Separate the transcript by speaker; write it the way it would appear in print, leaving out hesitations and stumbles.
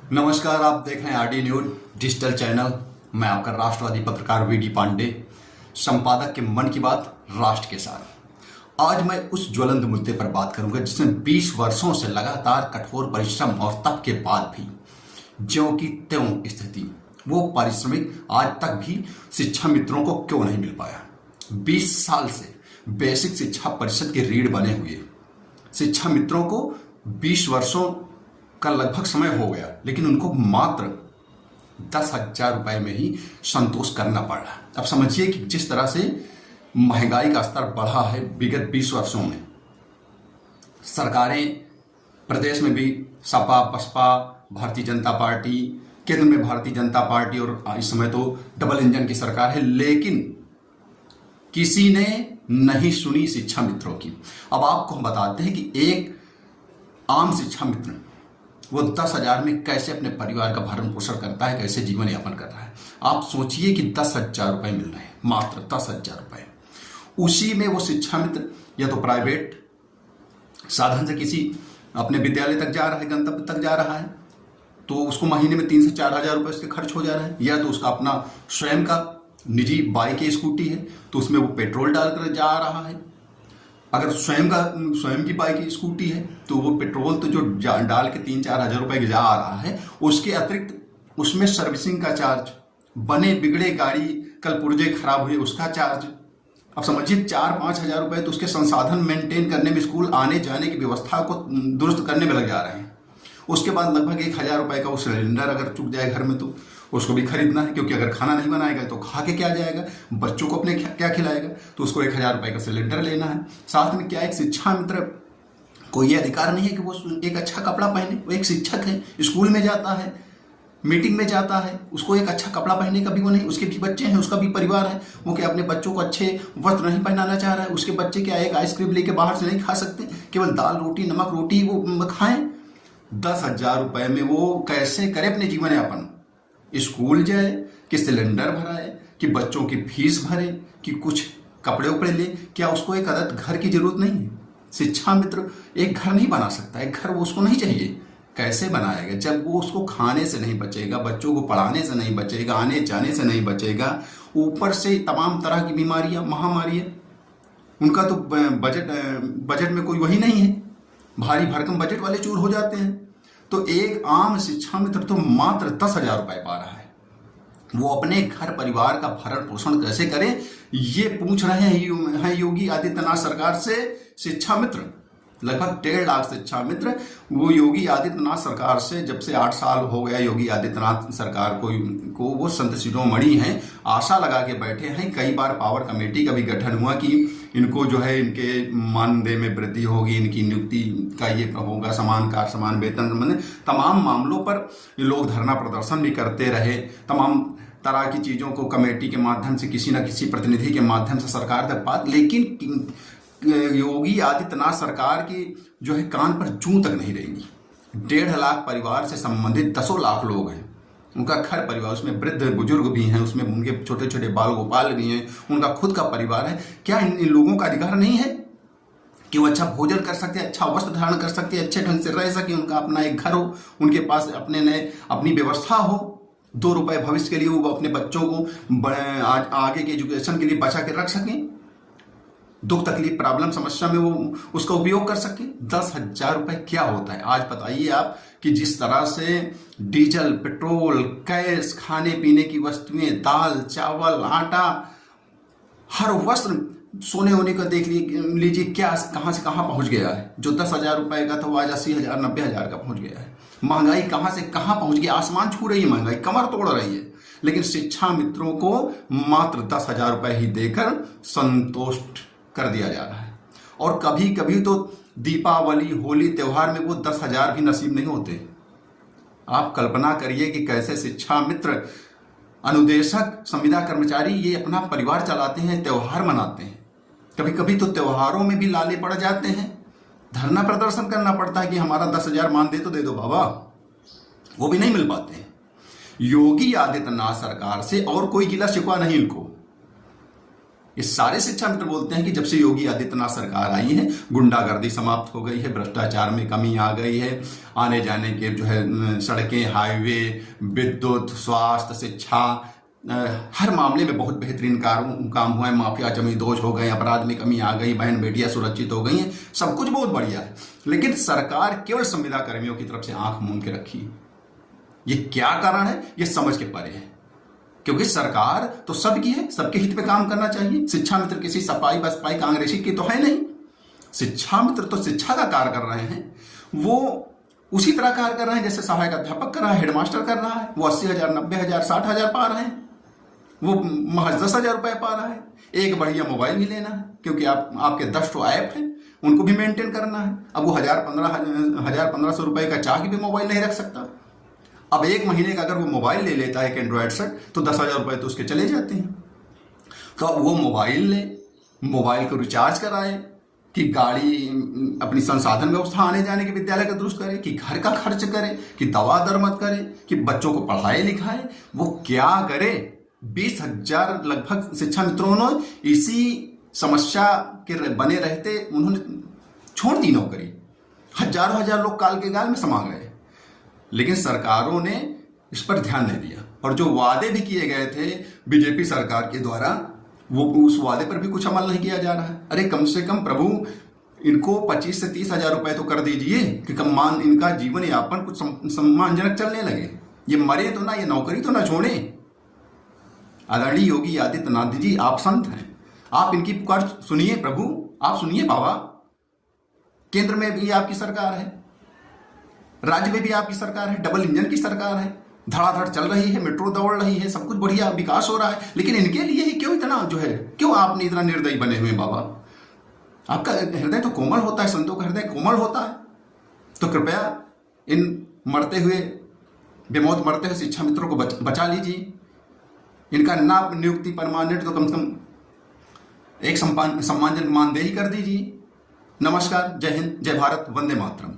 Speaker 1: नमस्कार, आप देख रहे हैं आरडी न्यूज डिजिटल चैनल। मैं आपका राष्ट्रवादी पत्रकार वीडी पांडे, संपादक के मन की बात राष्ट्र के साथ। आज मैं उस ज्वलंत मुद्दे पर बात करूंगा जिसमें 20 वर्षों से लगातार कठोर परिश्रम और तप के बाद भी ज्यों की त्यों स्थिति, वो पारिश्रमिक आज तक भी शिक्षा मित्रों को क्यों नहीं मिल पाया। 20 साल से बेसिक शिक्षा परिषद के रीढ़ बने हुए शिक्षा मित्रों को 20 वर्षों का लगभग समय हो गया, लेकिन उनको मात्र 10,000 रुपए में ही संतोष करना पड़ रहा है। अब समझिए कि जिस तरह से महंगाई का स्तर बढ़ा है विगत 20 वर्षों में, सरकारें प्रदेश में भी सपा बसपा भारतीय जनता पार्टी, केंद्र में भारतीय जनता पार्टी और इस समय तो डबल इंजन की सरकार है, लेकिन किसी ने नहीं सुनी शिक्षा मित्रों की। अब आपको हम बताते हैं कि एक आम शिक्षा मित्र वो 10,000 में कैसे अपने परिवार का भरण पोषण करता है, कैसे जीवन यापन कर रहा है। आप सोचिए कि 10,000 रुपए मिल रहे हैं, मात्र 10,000 रुपए। उसी में वो शिक्षा मित्र या तो प्राइवेट साधन से किसी अपने विद्यालय तक जा रहा है, गंतव्य तक जा रहा है, तो उसको महीने में 3 से 4,000 रुपए उसके खर्च हो जा रहा है, या तो उसका अपना स्वयं का निजी बाइक या स्कूटी है तो उसमें वो पेट्रोल डालकर जा रहा है। अगर स्वयं की बाइक की स्कूटी है तो वो पेट्रोल तो जो डाल के 3-4 हजार रुपए जा रहा है, उसके अतिरिक्त उसमें सर्विसिंग का चार्ज, बने बिगड़े गाड़ी कल पुर्जे खराब हुए उसका चार्ज। अब समझिए 4-5 हजार रुपए तो उसके संसाधन मेंटेन करने में, स्कूल आने जाने की व्यवस्था को दुरुस्त करने में लग जा रहे हैं। उसके बाद लगभग 1,000 रुपए का वो सिलेंडर अगर चुक जाए घर में तो उसको भी खरीदना है, क्योंकि अगर खाना नहीं बनाएगा तो खा के क्या जाएगा, बच्चों को अपने क्या खिलाएगा, तो उसको 1,000 रुपए का सिलेंडर लेना है। साथ में क्या एक शिक्षा मित्र को ये अधिकार नहीं है कि वो एक अच्छा कपड़ा पहने। वो एक शिक्षक है, स्कूल में जाता है, मीटिंग में जाता है, उसको एक अच्छा कपड़ा पहनने का भी वो नहीं। उसके भी बच्चे हैं, उसका भी परिवार है, वो क्या अपने बच्चों को अच्छे वस्त्र नहीं पहनाना चाह रहा है। उसके बच्चे क्या एक आइसक्रीम लेके बाहर से नहीं खा सकते, केवल दाल रोटी नमक रोटी वो खाएं। 10,000 रुपए में वो कैसे करे अपने जीवन यापन। स्कूल जाए कि सिलेंडर भराए कि बच्चों की फीस भरे कि कुछ कपड़े उपड़े ले, क्या उसको एक आदत घर की जरूरत नहीं है? शिक्षा मित्र एक घर नहीं बना सकता, एक घर वो उसको नहीं चाहिए। कैसे बनाएगा जब वो उसको खाने से नहीं बचेगा, बच्चों को पढ़ाने से नहीं बचेगा, आने जाने से नहीं बचेगा, ऊपर से तमाम तरह की बीमारियां महामारियां। उनका तो बजट में कोई वही नहीं है, भारी भरकम बजट वाले चूर हो जाते हैं। तो एक आम शिक्षा मित्र तो मात्र 10,000 रुपए पा रहा है। वो अपने घर परिवार का भरण पोषण कैसे करे, ये पूछ रहे हैं योगी आदित्यनाथ सरकार से शिक्षा मित्र। लगभग 1.5 लाख शिक्षा मित्र वो योगी आदित्यनाथ सरकार से, जब से 8 साल हो गया योगी आदित्यनाथ सरकार को वो संत शिरोमणि हैं, आशा लगा के बैठे हैं। कई बार पावर कमेटी का भी गठन हुआ कि इनको जो है इनके मानदेय में वृद्धि होगी, इनकी नियुक्ति का ये होगा, समान कार्य समान वेतन संबंधित तमाम मामलों पर लोग धरना प्रदर्शन भी करते रहे। तमाम तरह की चीज़ों को कमेटी के माध्यम से किसी न किसी प्रतिनिधि के माध्यम से सरकार तक बात, लेकिन योगी आदित्यनाथ सरकार की जो है कान पर जूं तक नहीं रहेंगी। 1.5 लाख परिवार से संबंधित 10 लाख लोग हैं, उनका घर परिवार, उसमें वृद्ध बुजुर्ग भी हैं, उसमें उनके छोटे छोटे बाल गोपाल भी हैं, उनका खुद का परिवार है। क्या इन लोगों का अधिकार नहीं है कि वो अच्छा भोजन कर सकते, अच्छा वस्त्र धारण कर सकते, अच्छे ढंग से रह सके, उनका अपना एक घर हो, उनके पास अपनी व्यवस्था हो, 2 रुपए भविष्य के लिए वो अपने बच्चों को आगे के एजुकेशन के लिए बचा के रख सकें, दुख तकलीफ प्रॉब्लम समस्या में वो उसका उपयोग कर सके। 10,000 रुपए क्या होता है आज बताइए आप, कि जिस तरह से डीजल पेट्रोल गैस खाने पीने की वस्तुएं, दाल चावल आटा, हर वस्त्र, सोने होने का देख लीजिए क्या कहां से कहां पहुंच गया है। जो 10,000 रुपए का था वो आज 80,000 90,000 का पहुंच गया है। महंगाई कहां से कहां पहुंच गई, आसमान छू रही है महंगाई, कमर तोड़ रही है। लेकिन शिक्षा मित्रों को मात्र 10,000 रुपए ही देकर संतुष्ट कर दिया जा रहा है। और कभी कभी तो दीपावली होली त्योहार में वो 10,000 भी नसीब नहीं होते। आप कल्पना करिए कि कैसे शिक्षा मित्र, अनुदेशक, संविदा कर्मचारी ये अपना परिवार चलाते हैं, त्योहार मनाते हैं। कभी कभी तो त्योहारों में भी लाले पड़ जाते हैं, धरना प्रदर्शन करना पड़ता है कि हमारा 10,000 मान दे तो दे दो बाबा, वो भी नहीं मिल पाते हैं। योगी आदित्यनाथ सरकार से और कोई गिला शिकवा नहीं इनको। ये सारे शिक्षा मित्र बोलते हैं कि जब से योगी आदित्यनाथ सरकार आई है गुंडागर्दी समाप्त हो गई है, भ्रष्टाचार में कमी आ गई है, आने जाने के जो है सड़कें, हाईवे, विद्युत, स्वास्थ्य, शिक्षा, हर मामले में बहुत बेहतरीन काम हुआ है। माफिया जमींदोज हो गए, अपराध में कमी आ गई, बहन बेटियां सुरक्षित हो गई हैं, सब कुछ बहुत बढ़िया है। लेकिन सरकार केवल संविदा कर्मियों की तरफ से आंख मूंद के रखी है। ये क्या कारण है, ये समझ के परे है, क्योंकि सरकार तो सबकी है, सबके हित में काम करना चाहिए। शिक्षा मित्र किसी सपाई बसपाई कांग्रेसी की तो है नहीं। शिक्षा मित्र तो शिक्षा का कार्य कर रहे हैं, वो उसी तरह कार्य कर रहे हैं जैसे सहायक अध्यापक कर रहा है, हेडमास्टर कर रहा है। वो 80,000, 90,000, 60,000 पा रहे हैं, वो महज 10,000 रुपए पा रहा है। एक बढ़िया मोबाइल भी लेना है, क्योंकि आपके 10 तो ऐप हैं, उनको भी मेंटेन करना है। अब वो 1,500 रुपए का चाह के भी मोबाइल नहीं रख सकता। अब एक महीने का अगर वो मोबाइल ले लेता है एक एंड्रॉयड सेट, तो 10,000 रुपए तो उसके चले जाते हैं। तो अब वो मोबाइल ले, मोबाइल को रिचार्ज कराए, कि गाड़ी अपनी संसाधन व्यवस्था आने जाने के विद्यालय का दुरुस्त करे, कि घर का खर्च करे, कि दवा दरमद करे, कि बच्चों को पढ़ाए लिखाए, वो क्या करे। 20,000 लगभग शिक्षा मित्रों ने इसी समस्या के बने रहते उन्होंने छोड़ दी नौकरी। हजारों हजार लोग काल के गाल में समा गए, लेकिन सरकारों ने इस पर ध्यान नहीं दिया। और जो वादे भी किए गए थे बीजेपी सरकार के द्वारा, वो उस वादे पर भी कुछ अमल नहीं किया जा रहा है। अरे कम से कम प्रभु इनको 25 से 30,000 रुपए तो कर दीजिए कि कम इनका जीवन यापन कुछ सम्मानजनक चलने लगे। ये मरे तो ना, ये नौकरी तो ना छोड़े। आदरणीय योगी आदित्यनाथ जी, आप संत हैं, आप इनकी पुकार सुनिए प्रभु, आप सुनिए बाबा। केंद्र में भी आपकी सरकार है, राज्य में भी आपकी सरकार है, डबल इंजन की सरकार है, धड़ाधड़ चल रही है, मेट्रो दौड़ रही है, सब कुछ बढ़िया विकास हो रहा है। लेकिन इनके लिए ही क्यों इतना जो है, क्यों आपने इतना निर्दयी बने हुए बाबा? आपका हृदय तो कोमल होता है, संतों का हृदय कोमल होता है। तो कृपया इन मरते हुए, बेमौत मरते हुए शिक्षा मित्रों को बचा लीजिए। इनका ना नियुक्ति परमानेंट तो कम से कम एक सम्मानजनक मानदेय कर दीजिए। नमस्कार, जय हिंद, जय भारत, वंदे मातरम।